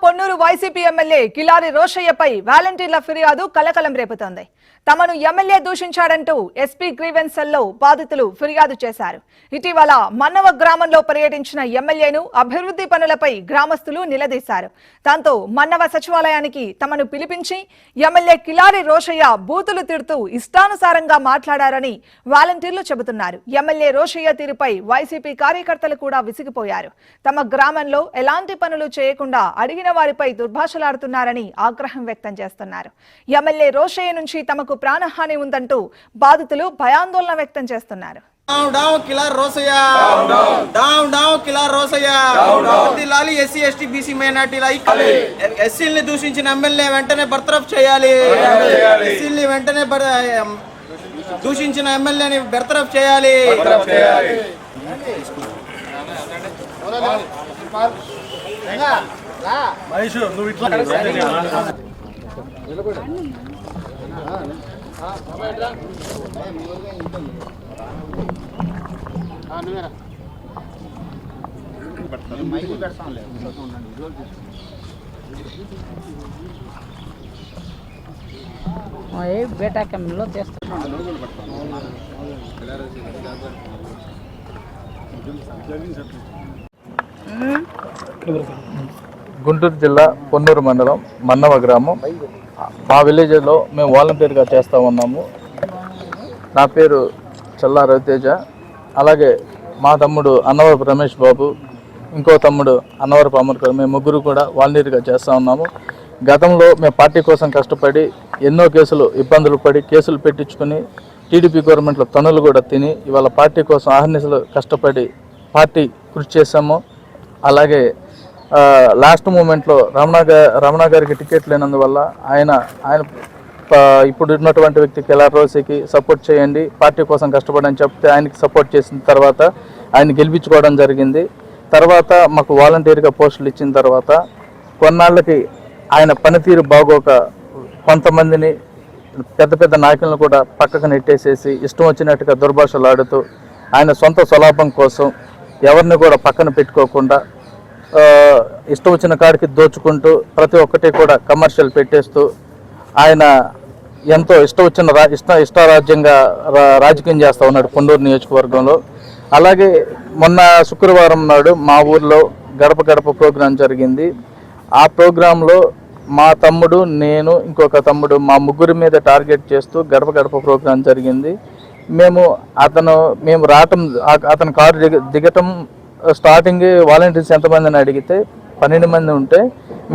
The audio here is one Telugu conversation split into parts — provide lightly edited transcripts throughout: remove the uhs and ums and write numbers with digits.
పొన్నూరు వైసీపీ ఎమ్మెల్యే కిలారి రోషయ్యపై వాలంటీర్ల ఫిర్యాదు కలకలం రేపుతోంది. తమను ఎమ్మెల్యే దూషించాడంటూ ఎస్పీ గ్రీవెన్స్ సెల్లో బాధితులు ఫిర్యాదు చేశారు. ఇటీవల మన్నవ గ్రామంలో పర్యటించిన ఎమ్మెల్యేను అభివృద్ధి పనులపై గ్రామస్తులు నిలదీశారు. దాంతో మన్నవ సచివాలయానికి తమను పిలిపించి ఎమ్మెల్యే కిలారి రోషయ్య బూతులు తిడుతూ ఇష్టానుసారంగా మాట్లాడారని వాలంటీర్లు చెబుతున్నారు. ఎమ్మెల్యే రోషయ్య తీరుపై వైసీపీ కార్యకర్తలు కూడా విసిగిపోయారు. తమ గ్రామంలో ఎలాంటి పనులు చేయకుండా అడిగిన వారిపై దుర్భాషలాడుతున్నారని ఆగ్రహం వ్యక్తం చేస్తున్నారు. ఎమ్మెల్యే రోషయ్య నుంచి తమకు ప్రాణహాని ఉందంటూ బాధితులు భయాందోళన వ్యక్తం చేస్తున్నారు. ఎస్సీని దూషించిన ఎమ్మెల్యే వెంటనే బర్తరఫ్ చేయాలి. ఎస్సీని వెంటనే దూషించిన ఎమ్మెల్యేని బర్తరఫ్ చేయాలి. బేటా కెమెరాలో చేస్తున్నాను. గుంటూరు జిల్లా పొన్నూరు మండలం మన్నవ గ్రామం. మా విలేజ్లో మేము వాలంటీర్గా చేస్తూ ఉన్నాము. నా పేరు చల్లా రవితేజ. అలాగే మా తమ్ముడు అన్నవరపు రమేష్ బాబు, ఇంకో తమ్ముడు అన్నవరపు అమర్కర్, మేము ముగ్గురు కూడా వాలంటీర్గా చేస్తూ ఉన్నాము. గతంలో మేము పార్టీ కోసం కష్టపడి ఎన్నో ఇబ్బందులు పడి కేసులు పెట్టించుకొని టీడీపీ గవర్నమెంట్లో తనులు కూడా తిని ఇవాళ పార్టీ కోసం ఆహర్నిశలు కష్టపడి పార్టీ కృషి చేశాము. అలాగే లాస్ట్ మూమెంట్లో రమణ గారికి టికెట్ లేనందువల్ల ఆయన ఇప్పుడు ఉన్నటువంటి వ్యక్తి కిలారి రోషయ్యకి సపోర్ట్ చేయండి, పార్టీ కోసం కష్టపడని చెప్తే ఆయనకి సపోర్ట్ చేసిన తర్వాత ఆయన గెలిపించుకోవడం జరిగింది. తర్వాత మాకు వాలంటీర్గా పోస్టులు ఇచ్చిన తర్వాత కొన్నాళ్ళకి ఆయన పనితీరు బాగోక కొంతమందిని పెద్ద పెద్ద నాయకులను కూడా పక్కకు నెట్టేసేసి ఇష్టం వచ్చినట్టుగా దుర్భాషలు ఆడుతూ ఆయన సొంత స్వలాభం కోసం ఎవరిని కూడా పక్కన పెట్టుకోకుండా ఇష్టం వచ్చిన కాడికి దోచుకుంటూ ప్రతి ఒక్కటి కూడా కమర్షియల్ పెట్టేస్తూ ఆయన ఎంతో ఇష్టారాజ్యంగా రాజకీయం చేస్తూ ఉన్నాడు పొన్నూరు నియోజకవర్గంలో. అలాగే మొన్న శుక్రవారం నాడు మా ఊర్లో గడప గడప ప్రోగ్రాం జరిగింది. ఆ ప్రోగ్రాంలో మా తమ్ముడు, నేను, ఇంకొక తమ్ముడు, మా ముగ్గురి మీద టార్గెట్ చేస్తూ గడప గడప ప్రోగ్రాం జరిగింది. మేము రావటం, అతను కారు దిగటం స్టార్టింగ్ వాలంటీర్స్ ఎంతమందిని అడిగితే 12 మంది ఉంటే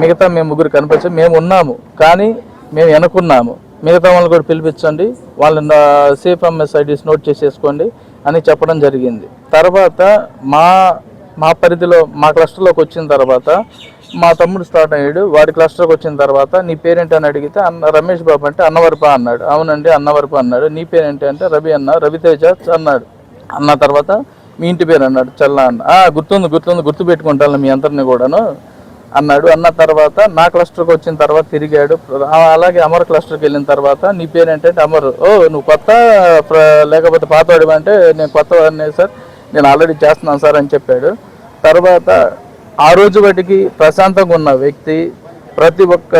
మిగతా మేము ముగ్గురు కనిపించాం. మేము ఉన్నాము కానీ మేము వెనుకున్నాము, మిగతా వాళ్ళని కూడా పిలిపించండి, వాళ్ళని CFMS IDs నోట్ చేసేసుకోండి అని చెప్పడం జరిగింది. తర్వాత మా పరిధిలో మా క్లస్టర్లోకి వచ్చిన తర్వాత మా తమ్ముడు స్టార్ట్ అయ్యాడు. వాడి క్లస్టర్కి వచ్చిన తర్వాత నీ పేరేంటి అని అడిగితే రమేష్ బాబు అంటే అన్నవరప అన్నాడు. అవునండి అన్నవరప అన్నాడు. నీ పేరేంటి అంటే రవితేజ అన్నాడు. అన్న తర్వాత మీ ఇంటి పేరు అన్నాడు. చల్లా అన్న. గుర్తు పెట్టుకుంటాను మీ అందరిని కూడాను అన్నాడు. అన్న తర్వాత నా క్లస్టర్కి వచ్చిన తర్వాత తిరిగాడు. అలాగే అమర్ క్లస్టర్కి వెళ్ళిన తర్వాత నీ పేరేంటే అమర్. నువ్వు కొత్త లేకపోతే పాతవాడివి అంటే నేను కొత్తవాడిని సార్, నేను ఆల్రెడీ చేస్తున్నాను సార్ అని చెప్పాడు. తర్వాత ఆ రోజు వాటికి ప్రశాంతంగా ఉన్న వ్యక్తి ప్రతి ఒక్క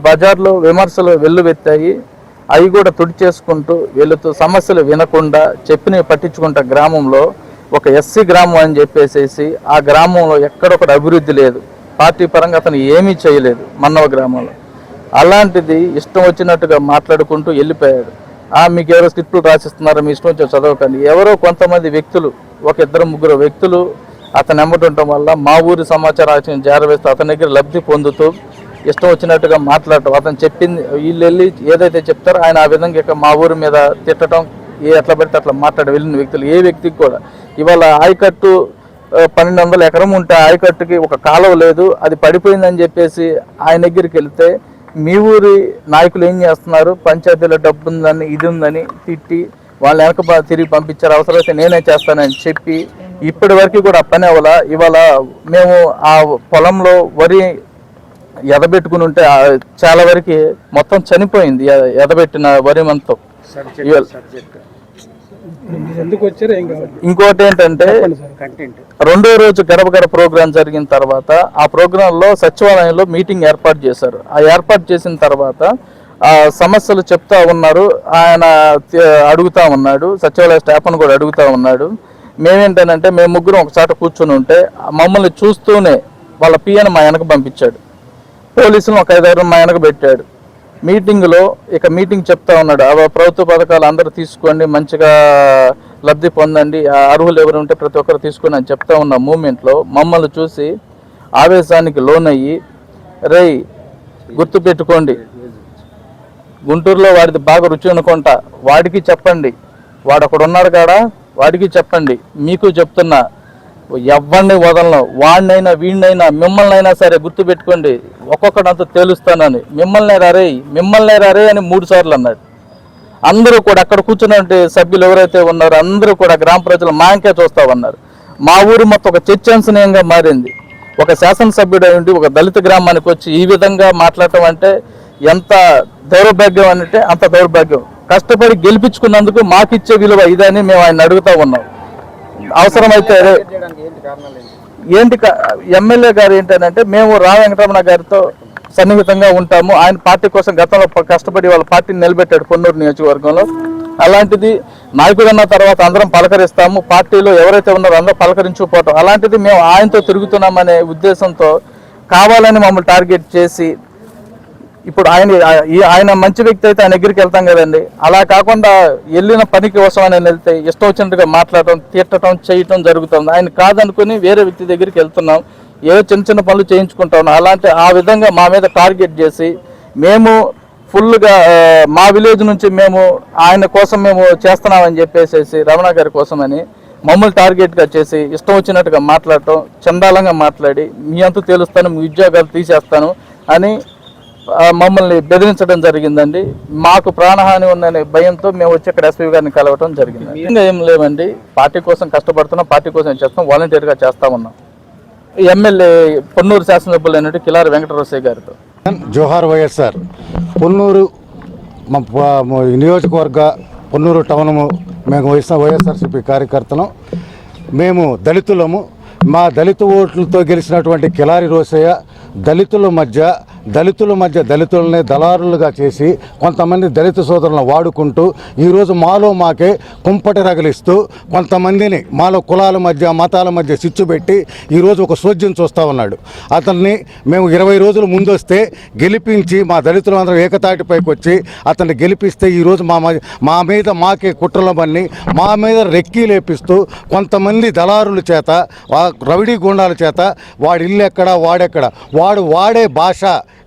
బజార్లో విమర్శలు వెల్లువెత్తాయి. అవి కూడా తుడిచేసుకుంటూ వెళుతూ సమస్యలు వినకుండా చెప్పినవి పట్టించుకుంటా గ్రామంలో ఒక ఎస్సీ గ్రామం అని చెప్పేసేసి ఆ గ్రామంలో ఎక్కడొకటి అభివృద్ధి లేదు, పార్టీ పరంగా అతను ఏమీ చేయలేదు మన్నవ గ్రామంలో. అలాంటిది ఇష్టం వచ్చినట్టుగా మాట్లాడుకుంటూ వెళ్ళిపోయాడు. మీకు ఎవరో స్క్రిప్టులు రాసిస్తున్నారో మీ ఇష్టం వచ్చి చదవకండి. ఎవరో కొంతమంది వ్యక్తులు, ఒక 2-3 వ్యక్తులు అతను ఎమ్మటుండటం వల్ల మా ఊరి సమాచారం చేరవేస్తూ అతని దగ్గర లబ్ధి పొందుతూ ఇష్టం వచ్చినట్టుగా మాట్లాడటం, అతను చెప్పింది వీళ్ళు వెళ్ళి ఏదైతే చెప్తారో ఆయన ఆ విధంగా మా ఊరి మీద తిట్టడం, ఎట్లా పడితే అట్లా మాట్లాడి వెళ్ళిన వ్యక్తులు ఏ వ్యక్తికి కూడా ఇవాళ ఆయకట్టు 1200 ఎకరం ఉంటే ఆయకట్టుకి ఒక కాలువ లేదు, అది పడిపోయిందని చెప్పేసి ఆయన దగ్గరికి వెళ్తే మీ ఊరి నాయకులు ఏం చేస్తున్నారు, పంచాయతీలో డబ్బు ఉందని ఇది ఉందని తిట్టి వాళ్ళు వెనక తిరిగి పంపించారు. అవసరమైతే నేనే చేస్తానని చెప్పి ఇప్పటి వరకు కూడా పని అవ్వాల. ఇవాళ మేము ఆ పొలంలో వరి ఎదబెట్టుకుని ఉంటే చాలా వరకు మొత్తం చనిపోయింది, ఎదబెట్టిన వరి మంతో ఎందుకు వచ్చారో ఏం కావాలి ఇంకోటి ఏంటంటే రెండో రోజు గడప గడప ప్రోగ్రాం జరిగిన తర్వాత ఆ ప్రోగ్రాంలో సచివాలయంలో మీటింగ్ ఏర్పాటు చేశారు. ఆ ఏర్పాటు చేసిన తర్వాత ఆ సమస్యలు చెప్తా ఉన్నారు, ఆయన అడుగుతా ఉన్నాడు, సచివాలయ స్టాఫ్ను కూడా అడుగుతా ఉన్నాడు. మేమేంటనంటే మేము ముగ్గురం ఒకసారి కూర్చొని ఉంటే మమ్మల్ని చూస్తూనే వాళ్ళ పిఎని మా వెనక పంపించాడు, పోలీసులను ఒక 5 మా వెనక పెట్టాడు. మీటింగ్లో మీటింగ్ చెప్తా ఉన్నాడు, ప్రభుత్వ పథకాలు అందరూ తీసుకోండి, మంచిగా లబ్ధి పొందండి, అర్హులు ఎవరు ఉంటే ప్రతి ఒక్కరు తీసుకోండి అని చెప్తా ఉన్న మూమెంట్లో మమ్మల్ని చూసి ఆవేశానికి లోనయ్యి, రేయ్ గుర్తుపెట్టుకోండి, గుంటూరులో వాడిది బాగా రుచి అనుకుంటా, వాడికి చెప్పండి, వాడు అక్కడ ఉన్నాడు కాడా, వాడికి చెప్పండి, మీకు చెప్తున్నా, ఎవరిని వదలను, వాడినైనా వీడినైనా మిమ్మల్ని అయినా సరే గుర్తుపెట్టుకోండి, ఒక్కొక్కడంతా తేలుస్తానని, మిమ్మల్ని రారే అని 3 సార్లు అన్నాడు. అందరూ కూడా అక్కడ కూర్చున్న సభ్యులు ఎవరైతే ఉన్నారో అందరూ కూడా గ్రామ ప్రజలు మాంకే చూస్తా ఉన్నారు. మా ఊరు మొత్తం ఒక చర్చాంశనీయంగా మారింది. ఒక శాసనసభ్యుడు ఉండి ఒక దళిత గ్రామానికి వచ్చి ఈ విధంగా మాట్లాడటం అంటే ఎంత దౌర్భాగ్యం అంటే అంత దౌర్భాగ్యం. కష్టపడి గెలిపించుకున్నందుకు మాకిచ్చే విలువ ఇదని మేము ఆయన అడుగుతా ఉన్నాం. అవసరమైతే ఎమ్మెల్యే గారు ఏంటంటే మేము రా వెంకటరమణ గారితో సన్నిహితంగా ఉంటాము. ఆయన పార్టీ కోసం గతంలో కష్టపడి వాళ్ళ పార్టీని నిలబెట్టాడు పొన్నూరు నియోజకవర్గంలో. అలాంటిది నాయకుడు అన్న తర్వాత అందరం పలకరిస్తాము, పార్టీలో ఎవరైతే ఉన్నారో అందరూ పలకరించుకుపోవటం, అలాంటిది మేము ఆయనతో తిరుగుతున్నామనే ఉద్దేశంతో కావాలని మమ్మల్ని టార్గెట్ చేసి, ఇప్పుడు ఆయన మంచి వ్యక్తి అయితే ఆయన దగ్గరికి వెళ్తాం కదండి, అలా కాకుండా వెళ్ళిన పనికి కోసం ఆయన వెళ్తే ఇష్టం వచ్చినట్టుగా మాట్లాడటం, తిట్టడం, చేయటం జరుగుతుంది. ఆయన కాదనుకుని వేరే వ్యక్తి దగ్గరికి వెళ్తున్నాం, ఏదో చిన్న చిన్న పనులు చేయించుకుంటాం. ఆ విధంగా మా మీద టార్గెట్ చేసి మేము ఫుల్గా మా విలేజ్ నుంచి మేము ఆయన కోసం మేము చేస్తున్నామని చెప్పేసి రమణ గారి కోసమని మమ్మల్ని టార్గెట్గా చేసి ఇష్టం వచ్చినట్టుగా మాట్లాడటం, చండాలంగా మాట్లాడి మీ అంతా తేలుస్తాను, మీ ఉద్యోగాలు తీసేస్తాను అని మమ్మల్ని బెదిరించడం జరిగిందండి. మాకు ప్రాణహాని ఉందనే భయంతో మేము వచ్చి ఇక్కడ ఎస్పీ గారిని కలవటం జరిగింది. ఇంకా ఏం లేవండి, పార్టీ కోసం కష్టపడుతున్నాం, పార్టీ కోసం చేస్తాం, వాలంటీర్గా చేస్తా ఉన్నాం. ఎమ్మెల్యే పొన్నూరు శాసనసభ్యులు అయినట్టు కిలారి వెంకటరమణ గారితో జోహార్ వైఎస్ఆర్ పొన్నూరు నియోజకవర్గ పొన్నూరు టౌన్ మేము వైఎస్ఆర్సీపీ కార్యకర్తలు. మేము దళితులము. మా దళిత ఓట్లతో గెలిచినటువంటి కిలారి రోసయ్య దళితుల మధ్య దళితులనే దళారులుగా చేసి కొంతమంది దళిత సోదరులను వాడుకుంటూ ఈరోజు మాకే కుంపటి రగిలిస్తూ కొంతమందిని మాలో కులాల మధ్య మతాల మధ్య చిచ్చు పెట్టి ఈరోజు ఒక సోద్యం చూస్తూ ఉన్నాడు. అతన్ని మేము 20 రోజుల ముందు వస్తే గెలిపించి మా దళితులందరూ ఏకతాటిపైకి వచ్చి అతన్ని గెలిపిస్తే ఈరోజు మా మీద మాకే కుట్రలు బన్ని మా మీద రెక్కీ లేపిస్తూ కొంతమంది దళారుల చేత రౌడీ గుండాల చేత వాడి ఇల్లు ఎక్కడ వాడెక్కడ వాడే భాష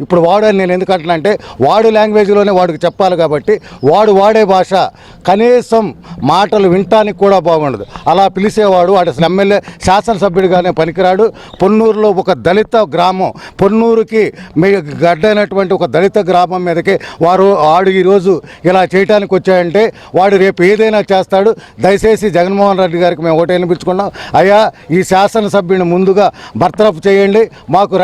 ఇప్పుడు వాడని నేను ఎందుకంటున్నా అంటే వాడు లాంగ్వేజ్లోనే వాడికి చెప్పాలి కాబట్టి వాడే భాష కనీసం మాటలు వినటానికి కూడా బాగుండదు. అలా పిలిచేవాడు వాడు అసలు ఎమ్మెల్యే శాసనసభ్యుడిగానే పనికిరాడు. పొన్నూరులో ఒక దళిత గ్రామం, పొన్నూరుకి గడ్డైనటువంటి ఒక దళిత గ్రామం మీదకి వాడు ఈరోజు ఇలా చేయడానికి వచ్చాయంటే వాడు రేపు ఏదైనా చేస్తాడు. దయచేసి జగన్మోహన్ రెడ్డి గారికి మేము ఒకటి వినిపించుకున్నాం, అయ్యా ఈ శాసనసభ్యుని ముందుగా బర్తరఫ్ చేయండి, మాకు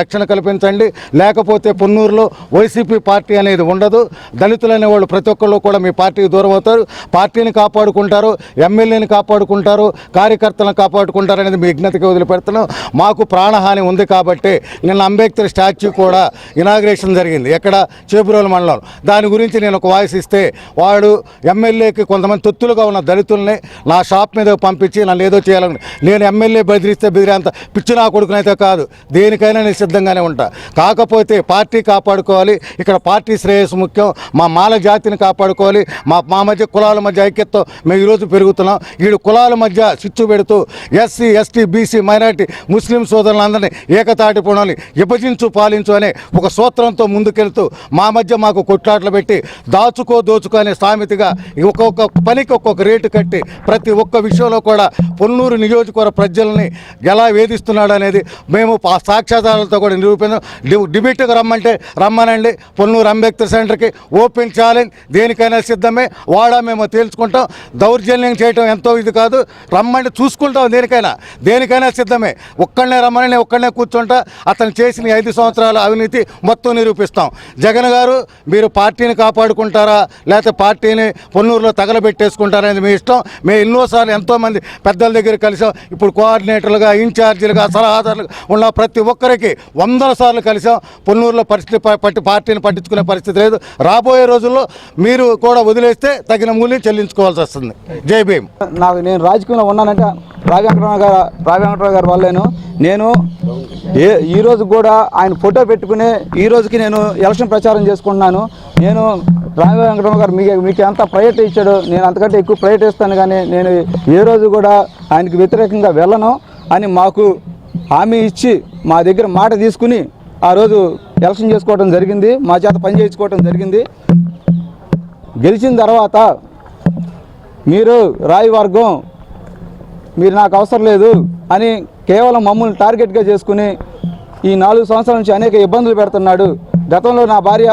రక్షణ కల్పించండి, లేకపోతే పొన్నూరులో వైసీపీ పార్టీ అనేది ఉండదు. దళితులనే వాళ్ళు ప్రతి ఒక్కళ్ళు కూడా మీ పార్టీకి దూరం అవుతారు, పార్టీని కాపాడుకుంటారు, ఎమ్మెల్యేని కాపాడుకుంటారు, కార్యకర్తలను కాపాడుకుంటారు అనేది మీ విజ్ఞతకి వదిలిపెడుతున్నాం. మాకు ప్రాణహాని ఉంది కాబట్టి నిన్న అంబేద్కర్ స్టాచ్యూ కూడా ఇనాగ్రేషన్ జరిగింది ఎక్కడ చేబ్రోలు మండలం. దాని గురించి నేను ఒక వాయిస్ ఇస్తే వాడు ఎమ్మెల్యేకి కొంతమంది తొత్తులుగా ఉన్న దళితుల్ని నా షాప్ మీద పంపించి నన్ను ఏదో చేయాలని, నేను ఎమ్మెల్యే బెదిరేంత పిచ్చి నా కొడుకునైతే కాదు, దేనికైనా నేను సిద్ధంగానే ఉంటా. కాకపోతే పార్టీ కాపాడుకోవాలి, ఇక్కడ పార్టీ శ్రేయస్సు ముఖ్యం, మా మాల జాతిని కాపాడుకోవాలి, మా మధ్య కులాల మధ్య ఐక్యతతో మేము ఈరోజు పెరుగుతున్నాం. వీడు కులాల మధ్య చిచ్చు పెడుతూ ఎస్సీ ఎస్టీ బీసీ మైనార్టీ ముస్లిం సోదరులందరినీ ఏకతాటి పొందాలి, విభజించు పాలించు అనే ఒక సూత్రంతో ముందుకెళ్తూ మా మధ్య మాకు కొట్లాట్లు పెట్టి దోచుకో అనే సామెతగా ఒక్కొక్క పనికి ఒక్కొక్క రేటు కట్టి ప్రతి ఒక్క విషయంలో కూడా పొన్నూరు నియోజకవర్గ ప్రజల్ని ఎలా వేధిస్తున్నాడు అనేది మేము సాక్ష్యాధారాలతో కూడా నిరూపించాం. డిబేట్కి రమ్మంటే రమ్మనండి. పొన్నూరు అంబేద్కర్ సెంటర్కి ఓపెన్ ఛాలెంజ్, దేనికైనా సిద్ధమే. వాడా మేము తేల్చుకుంటాం. దౌర్జన్యం చేయటం ఎంతో ఇది కాదు. రమ్మంటే చూసుకుంటాం. దేనికైనా సిద్ధమే. ఒక్కడనే రమ్మని ఒక్కడనే కూర్చుంటా. అతను చేసిన 5 సంవత్సరాల అవినీతి మొత్తం నిరూపిస్తాం. జగన్ గారు, మీరు పార్టీని కాపాడుకుంటారా లేకపోతే పార్టీని పొన్నూరులో తగలబెట్టేసుకుంటారా అనేది మీ ఇష్టం. మేము ఎన్నోసార్లు ఎంతోమంది పెద్దల దగ్గర కలిసాం. ఇప్పుడు కోఆర్డినేటర్లుగా, ఇన్ఛార్జీలుగా, సలహాదారులుగా ఉన్న ప్రతి ఒక్కరికి 100 సార్లు కలిసాం. పొన్నూరులో పార్టీని పట్టించుకునే పరిస్థితి లేదు. రాబోయే రోజుల్లో మీరు కూడా వదిలేస్తే తగిన మూల్యం చెల్లించుకోవాల్సి వస్తుంది. జై భీమ్. నేను రాజకీయంలో ఉన్నానంటే రావి వెంకటరావు గారి వల్లేను. నేను ఈరోజు కూడా ఆయన ఫోటో పెట్టుకునే ఈ రోజుకి నేను ఎలక్షన్ ప్రచారం చేసుకుంటున్నాను. నేను రావి వెంకటరావు గారు మీకు ఎంత ప్రయారిటీ ఇచ్చాడో నేను అంతకంటే ఎక్కువ ప్రయారిటీ ఇస్తాను. కానీ నేను ఏ రోజు కూడా ఆయనకి వ్యతిరేకంగా వెళ్ళను అని మాకు హామీ ఇచ్చి మా దగ్గర మాట తీసుకుని ఆ రోజు ఎలక్షన్ చేసుకోవడం జరిగింది. మా చేత పని చేయించుకోవడం జరిగింది. గెలిచిన తర్వాత మీరు రాయి వర్గం, మీరు నాకు అవసరం లేదు అని కేవలం మమ్మల్ని టార్గెట్గా చేసుకుని ఈ 4 సంవత్సరాల నుంచి అనేక ఇబ్బందులు పెడుతున్నాడు. గతంలో నా భార్య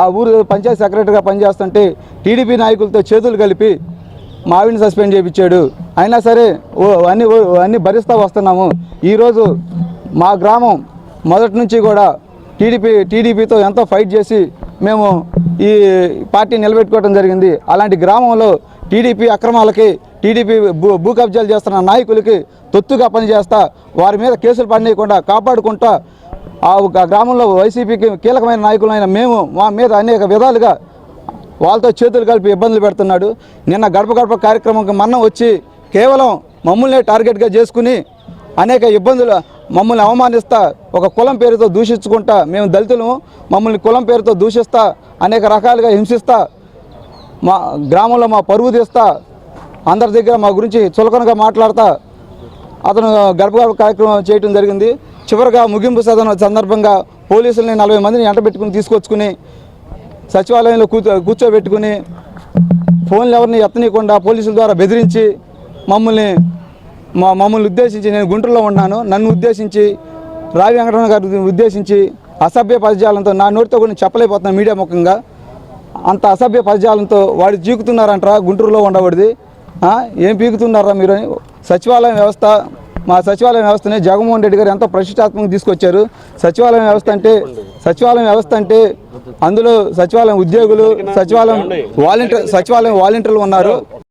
ఆ ఊరు పంచాయతీ సెక్రటరీగా పనిచేస్తుంటే టీడీపీ నాయకులతో చేతులు కలిపి మా ఆవిడని సస్పెండ్ చేయించాడు. అయినా సరే అన్నీ భరిస్తూ వస్తున్నాము. ఈరోజు మా గ్రామం మొదటి నుంచి కూడా టీడీపీతో ఎంతో ఫైట్ చేసి మేము ఈ పార్టీ నిలబెట్టుకోవడం జరిగింది. అలాంటి గ్రామంలో టీడీపీ అక్రమాలకి, టీడీపీ భూ కబ్జాలు చేస్తున్న నాయకులకి తొత్తుగా పనిచేస్తా వారి మీద కేసులు పడనీయకుండా కాపాడుకుంటా ఆ గ్రామంలో వైసీపీకి కీలకమైన నాయకులైన మేము మా మీద అనేక విధాలుగా వాళ్ళతో చేతులు కలిపి ఇబ్బందులు పెడుతున్నాడు. నిన్న గడప కార్యక్రమంకి మన్నం వచ్చి కేవలం మమ్మల్ని టార్గెట్గా చేసుకుని అనేక ఇబ్బందులు మమ్మల్ని అవమానిస్తా, ఒక కులం పేరుతో దూషించుకుంటా, మేము దళితులు మమ్మల్ని కులం పేరుతో దూషిస్తా, అనేక రకాలుగా హింసిస్తా, మా గ్రామంలో మా పరువు తీస్తా, అందరి దగ్గర మా గురించి చులకనగా మాట్లాడతా అతను గడప కార్యక్రమం చేయడం జరిగింది. చివరిగా ముగింపు సందర్భంగా పోలీసుల్ని 40 మందిని ఎంటబెట్టుకుని తీసుకొచ్చుకుని సచివాలయంలో కూర్చోబెట్టుకుని ఫోన్లు ఎవరిని ఎత్తనీయకుండా పోలీసుల ద్వారా బెదిరించి మమ్మల్ని ఉద్దేశించి, నేను గుంటూరులో ఉన్నాను, నన్ను ఉద్దేశించి రావి వెంకటరావు గారిని ఉద్దేశించి అసభ్య పదజాలంతో, నా నోటితో కూడా చెప్పలేకపోతున్నాను మీడియా ముఖంగా, అంత అసభ్య పదజాలంతో వాడు జీకుతున్నారంటారా గుంటూరులో ఉండబడిది. ఏం పీకుతున్నారా మీరు? సచివాలయం వ్యవస్థ, మా సచివాలయం వ్యవస్థని జగన్మోహన్ రెడ్డి గారు ఎంతో ప్రతిష్టాత్మకంగా తీసుకొచ్చారు. సచివాలయం వ్యవస్థ అంటే అందులో సచివాలయం ఉద్యోగులు, సచివాలయం వాలంటీర్లు ఉన్నారు.